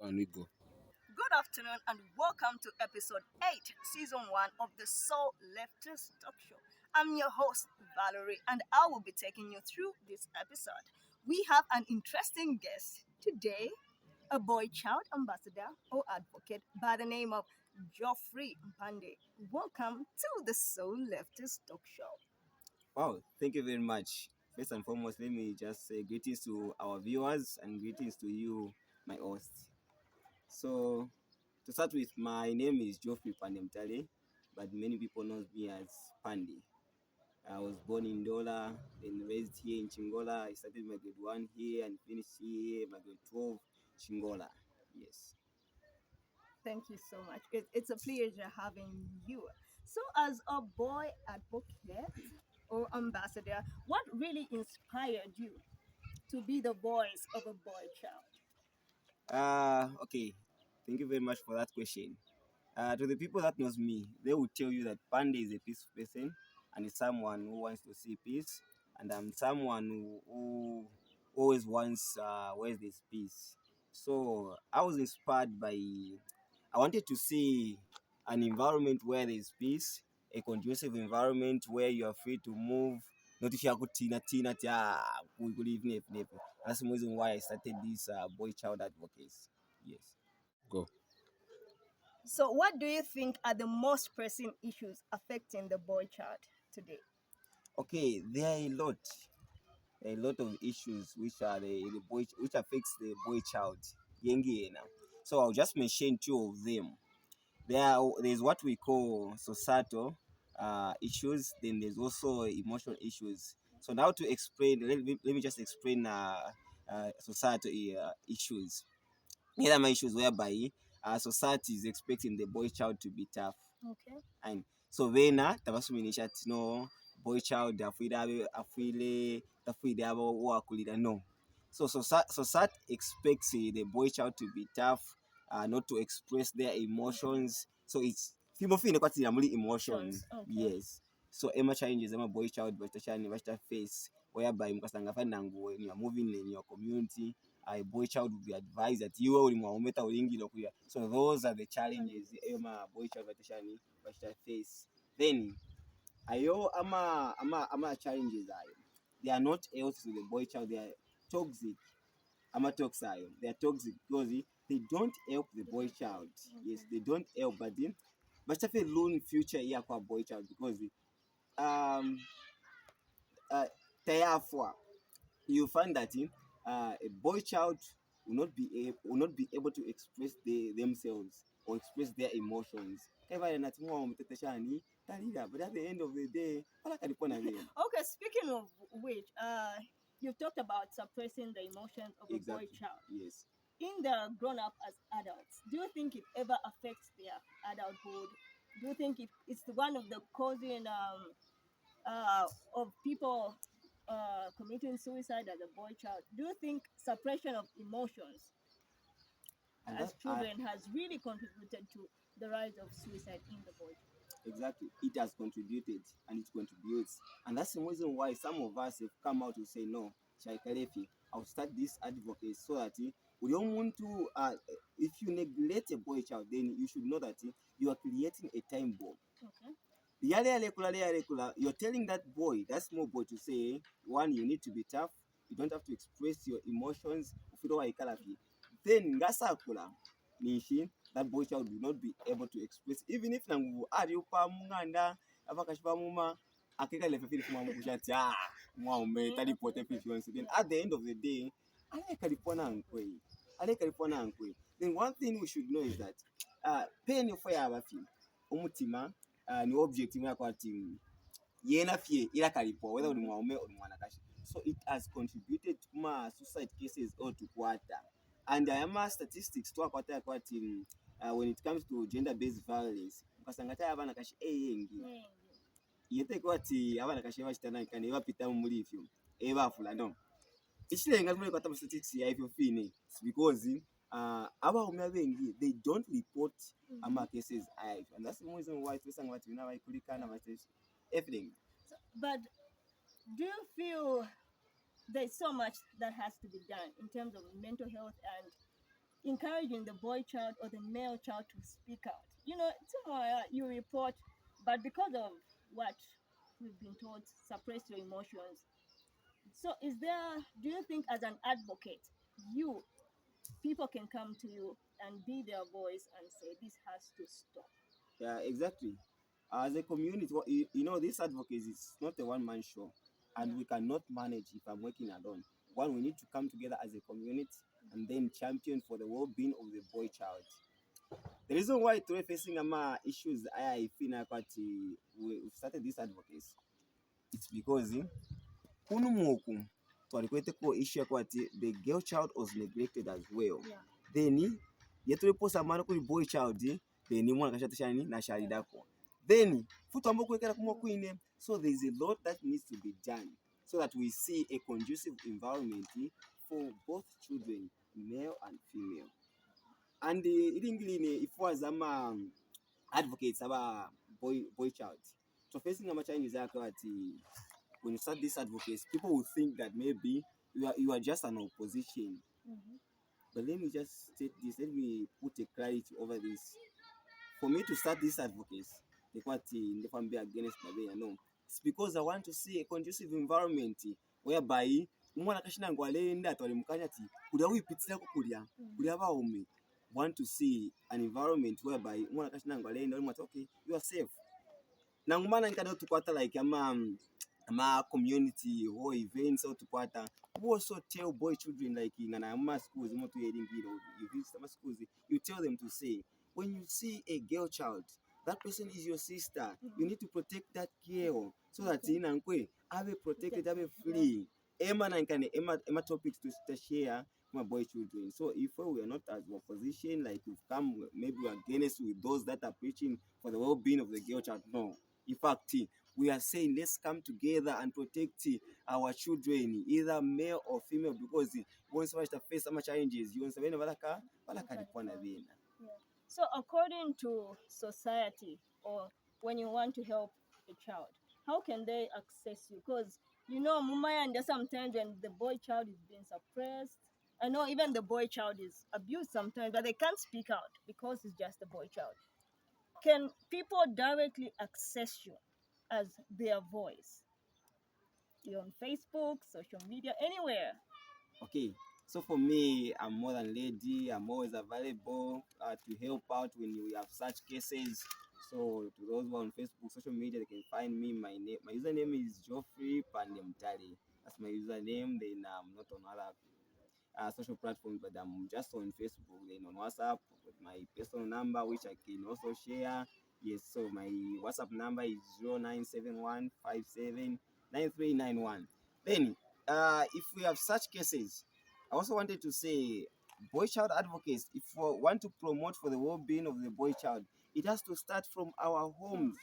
and we go. Good afternoon and welcome to episode 8, season 1 of the Soul Leftist Talk Show. I'm your host, Valerie, and I will be taking you through this episode. We have an interesting guest today, a boy child ambassador or advocate by the name of Geoffrey Mpande. Welcome to the Soul Leftist Talk Show. Wow, thank you very much. First and foremost, let me just say greetings to our viewers and greetings to you, my host. So, to start with, my name is Geoffrey Pandemtale, but many people know me as Pandi. I was born in Dola, then raised here in Chingola. I started my grade 1 here and finished here, my grade 12, Chingola. Yes. Thank you so much. It's a pleasure having you. So, as a boy advocate or ambassador, what really inspired you to be the voice of a boy child? Okay. Thank you very much for that question. To the people that knows me, they will tell you that Panda is a peaceful person and is someone who wants to see peace, and I'm someone who always wants where there's peace. So I was inspired by I wanted to see an environment where there's peace, a conducive environment where you are free to move. Not if you are good tina we could live never. That's the reason why I started this boy child advocacy. Yes. Go. So, what do you think are the most pressing issues affecting the boy child today? Okay, there are a lot. There are a lot of issues which are the boy which affects the boy child. Yengi now. So I'll just mention two of them. There's what we call societal issues. Then there's also emotional issues. So now to explain, let me just explain societal issues. These are my issues whereby society is expecting the boy child to be tough. Okay. And so vena tabasuminisha ati no boy child afuile tafuide abo wakulira no. So society expects the boy child to be tough, not to express their emotions. So it's fimofine kwatira muri emotions. Okay. Yes. So Emma challenges Emma boy child but face whereby mukasanga fanangu when you are moving in your community, a boy child will be advised that you will umeta ulingi lokuya. So those are the challenges Emma boy child but face. Then ayo ama challenges ayo. They are not else to the boy child, they are toxic. Ama toxic. They are toxic because they don't help the boy child. Yes, they don't help, but then but a lone future here for boy child because um therefore you find that a boy child will not be able to express themselves or express their emotions. But at the end of the day, wala kalipona vile. Okay, speaking of which, you've talked about suppressing the emotions of a boy Exactly. child. Yes. In their grown up as adults, do you think it ever affects their adulthood? Do you think it's one of the causing of people committing suicide as a boy child? Do you think suppression of emotions And as that children has really contributed to the rise of suicide in the boy child? exactly, it has contributed and it contributes. And that's the reason why some of us have come out to say, no, Chaikalefi, I'll start this advocacy so that we don't want to, if you neglect a boy child, then you should know that you are creating a time bomb. Okay. You're telling that boy, that small boy, to say, one, you need to be tough, you don't have to express your emotions. Then, Gasakula, that boy child will not be able to express, even if nangu ari upa munganda abakashipa muma akeka lefe fili kuma mkushati mwaume tadi pote influence. Then at the end of the day, aleka ankwe. Then one thing we should know is that pain of fire abafi umutima ni object imwe kwa team yena fie ila kalipo whether uli mwaume uli mwanakashi. So it has contributed to my suicide cases or to quarter. And I am statistics to akwata kwati when it comes to gender-based violence ukasangata abana kashi yengi yete kwati abana kashi bashitana kandi bapita muri ifyo bafula no ichilenga muri kwata statistics ya ifyo fine because abahumya bengi they don't report ama cases and that's the reason why twesanga bati bina bayikulikana bati everything. But do you feel there's so much that has to be done in terms of mental health and encouraging the boy child or the male child to speak out. Tomorrow you report, but because of what we've been told, suppress your emotions. So, do you think, as an advocate, people can come to you and be their voice and say, this has to stop? Yeah, exactly. As a community, this advocacy is not a one-man show, and Yeah. we cannot manage if I'm working alone. One, we need to come together as a community and then champion for the well-being of the boy child. The reason why we're facing issues I feel like we've started this advocacy, it's because kuno muku twalikweteko issue yakwati the girl child was neglected as well. Yeah. Then yetuliposa mano kuli boy child, then mwana kashatashani na shalidako. Then futu ambo kwekera kumwa kwine. So there's a lot that needs to be done so that we see a conducive environment for both children, male and female. And if was advocates about boy child. So facing a Chinese when you start this advocacy, people will think that maybe you are just an opposition. Mm-hmm. But let me just state this. Let me put a clarity over this. For me to start this advocacy, the family against the no. It's because I want to see a conducive environment whereby umwana kashina ngwalenda twalimukanya ati kulia wipitira kukulia kulia baume want to see an environment whereby umwana kashina ngwalenda ulimwati okay you are safe. Nangumana nkada tukwata like ama community or events or tukwata we also tell boy children like in ama schools you visit some schools you tell them to say when you see a girl child that person is your sister. You need to protect that girl so that inankwe abe protected abe free. Emma topics to share my boy children. So if we are not as opposition, like we've come maybe we are against with those that are preaching for the well-being of the girl child, no. In fact, we are saying let's come together and protect our children, either male or female, because once we face some challenges, you want to So according to society, or when you want to help a child, how can they access you? Because Mumaya, and sometimes when the boy child is being suppressed, I know even the boy child is abused sometimes, but they can't speak out because it's just a boy child. Can people directly access you as their voice? You're on Facebook, social media, anywhere. Okay, so for me, I'm more than ready. I'm always available to help out when we have such cases. So to those who are on Facebook, social media, they can find me. My username is Geoffrey MPANDE. That's my username. Then I'm not on other social platforms, but I'm just on Facebook. Then on WhatsApp with my personal number, which I can also share. Yes, so my WhatsApp number is 0971579391. Then if we have such cases, I also wanted to say, boy child advocates, if we want to promote for the well-being of the boy child, it has to start from our homes.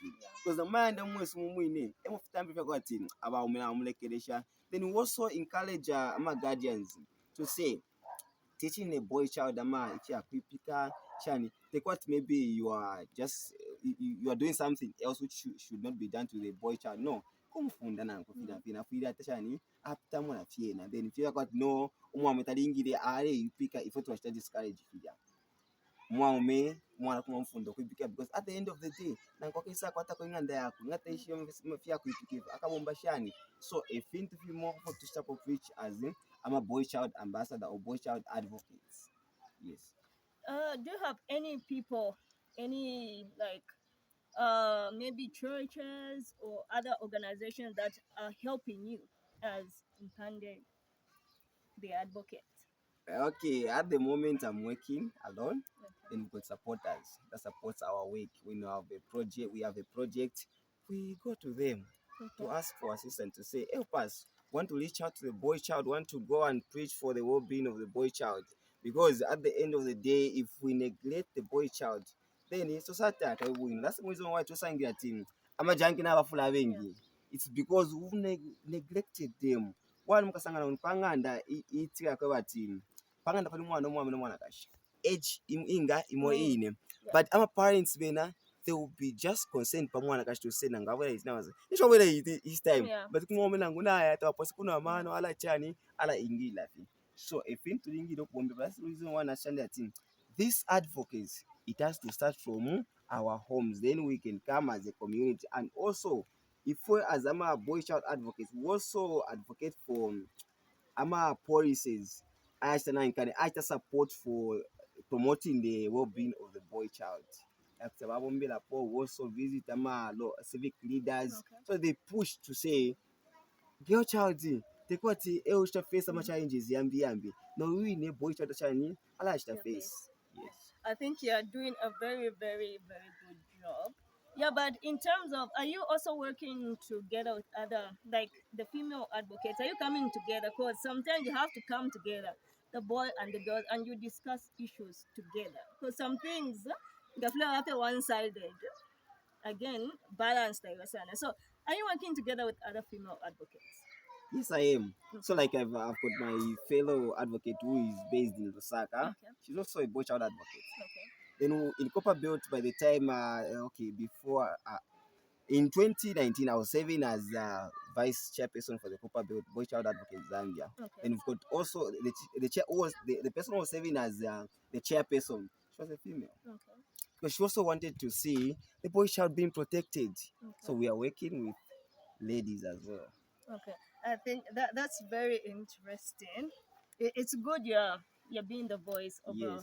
Because the man then we also encourage our guardians to say, teaching a boy child take what maybe you are just you are doing something else which should not be done to the boy child. No, kumfunda na kufida pina fida tashani apta mwana fiena then feel like no umwa metalingire are yupika if to discourage fida mwaume mwana kumfundo kuipika because at the end of the day nankokisa kwata ko nganda yako ngata ishi mfia kuipika akabomba shani. So if into feel more for to step of which as I'm a boy child ambassador or boy child advocates. Yes. Do you have any people, any maybe churches or other organizations that are helping you as Mpande, the advocate? Okay, at the moment I'm working alone. Then we've got supporters that supports our work. We have a project. We go to them to ask for assistance to say, help us. Want to reach out to the boy child, want to go and preach for the well-being of the boy child. Because at the end of the day, if we neglect the boy child, then in society that's the reason why to sign their team. I'm a junkie now. It's because we neglected them. One mukasangana unpanganda itika kwa team. Panganda pali mwana mwana kashi. Age inga imo ine. But our parents bena they will be just concerned pa mwana kashi to say nanga whether it's now. Nisho whether it's time. But kumomela nguna ya tawaposi kuna mano ala chani ala ingila fi. So if into that's the reason why I understand that these advocates, it has to start from our homes. Then we can come as a community, and also if we as a boy child advocates, we also advocate for policies. I can support for promoting the well-being of the boy child. Also visit civic leaders, so they push to say girl child tekwati eushita face ama challenges yambi no we ne boy child chani ala shita face. Yes, I think you are doing a very, very, very good job. Yeah, but in terms of, are you also working together with other, like the female advocates? Are you coming together? Because sometimes you have to come together, the boy and the girl, and you discuss issues together. Because some things, the flow after one-sided. Again, balanced, like I said. So, are you working together with other female advocates? yes I am. So like I've got my fellow advocate who is based in Lusaka. Okay. She's also a boy child advocate. Okay. Then in Copper Belt, by the time before in 2019 I was serving as vice chairperson for the Copper Belt Boy Child Advocate Zambia. Okay. And we've got also the chair who was the person who was serving as the chairperson. She was a female. Okay. Because she also wanted to see the boy child being protected. Okay. So we are working with ladies as well. Okay, I think that's very interesting. It's good you're being the voice of Yes.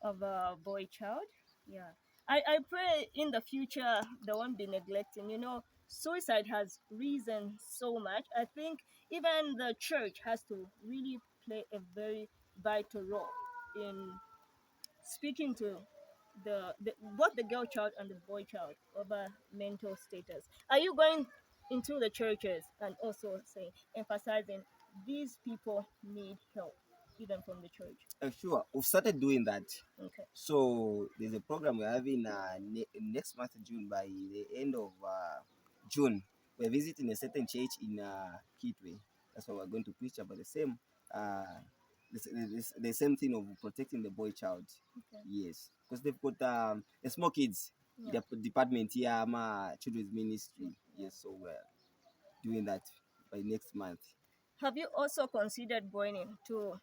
a boy child. Yeah, I pray in the future they won't be neglecting. You know, suicide has risen so much. I think even the church has to really play a very vital role in speaking to the both the girl child and the boy child over mental status. Are you going into the churches and also saying emphasizing these people need help even from the church? Sure, we've started doing that. Okay. So there's a program we're having next month June. By the end of June, we're visiting a certain church in Kitwe. That's why we're going to preach about the same the same thing of protecting the boy child. Okay. Yes, because they've got the small kids department here, children's ministry. Yes, so we're doing that by next month. Have you also considered going into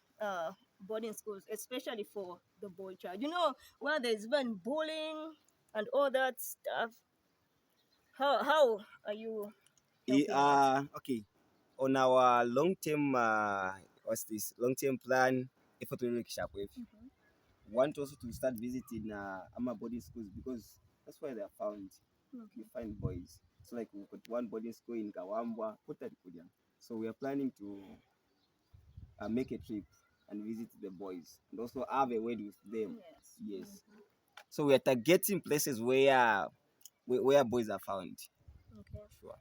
boarding schools, especially for the boy child? You know, where there's even bullying and all that stuff. How are you helping out? Okay, on our long-term what's this long-term plan, if we want also to start visiting Ama boarding schools, because that's where they are found. You find boys. So like we've got one boarding school in Kawambwa, Kutarikudia. So we are planning to make a trip and visit the boys and also have a word with them. Yes. So we are targeting places where boys are found. Okay. Sure.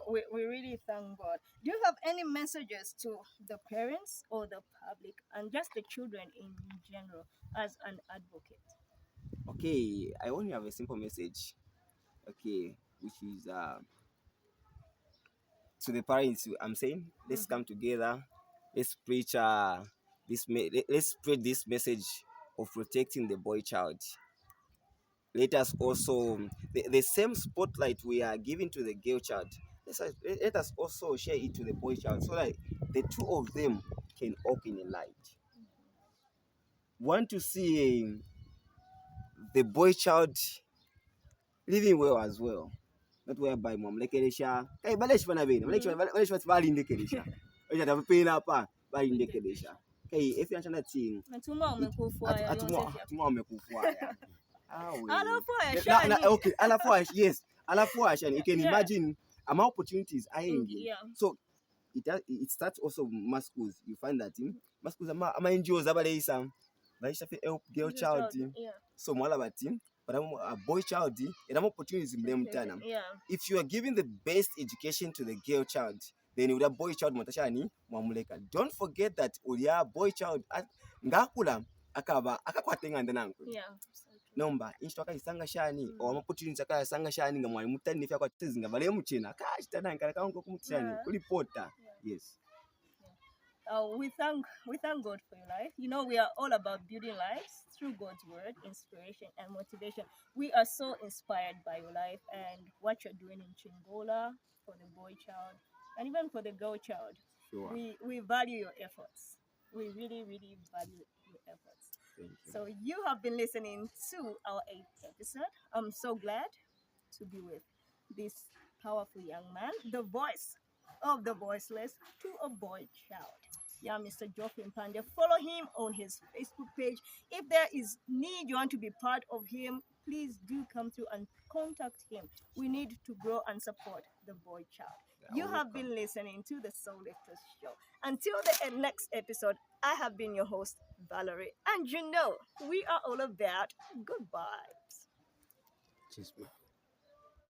We really thank God. Do you have any messages to the parents or the public and just the children in general as an advocate? Okay, I only have a simple message. Okay, which is to the parents. I'm saying, let's come together. Let's preach let's spread this message of protecting the boy child. Let us also the same spotlight we are giving to the girl child. Let us also share it to the boy child, so that the two of them can walk in the light. Want to see the boy child living well as well. Not whereby mamlekeresha. Hey, balesh bana bene. Balesh balindekeresha. Oja tapena pa balindekeresha. Hey, if you understand that thing. Atuma umekufuaya. Atuma umekufuaya. Okay. Yes. You can imagine opportunities are ending. Yeah. So it starts also mass schools. You find that mass schools ama NGOs abaleisa. Baisha help girl child. Yeah. So mwala bati. But a boy child, and opportunities in them. Yeah. If you are giving the best education to the girl child, then with a boy child matashani mwamuleka. Don't forget that ulia boy child ngakula akakwatenga ndanangu. Yeah. Nomba inshtoka isanga shani or opportunities akaya sanga shani nga mwalimu tani fya kwa tizinga vale muchina kashitana nkala kaongo kumutshani kulipota. Yes. We thank God for your life. You know, we are all about building lives through God's word, inspiration, and motivation. We are so inspired by your life and what you're doing in Chingola for the boy child and even for the girl child. Sure. We value your efforts. We really, really value your efforts. Thank you. So you have been listening to our 8th episode. I'm so glad to be with this powerful young man, the voice of the voiceless to a boy child. Yeah, Mr. Geoffrey Mpande. Follow him on his Facebook page. If there is need, you want to be part of him, please do come through and contact him. We need to grow and support the boy child. You have been listening to the Soul Lifters Show. Until the next episode, I have been your host, Valerie. And you know, we are all about good vibes. Cheers, bro.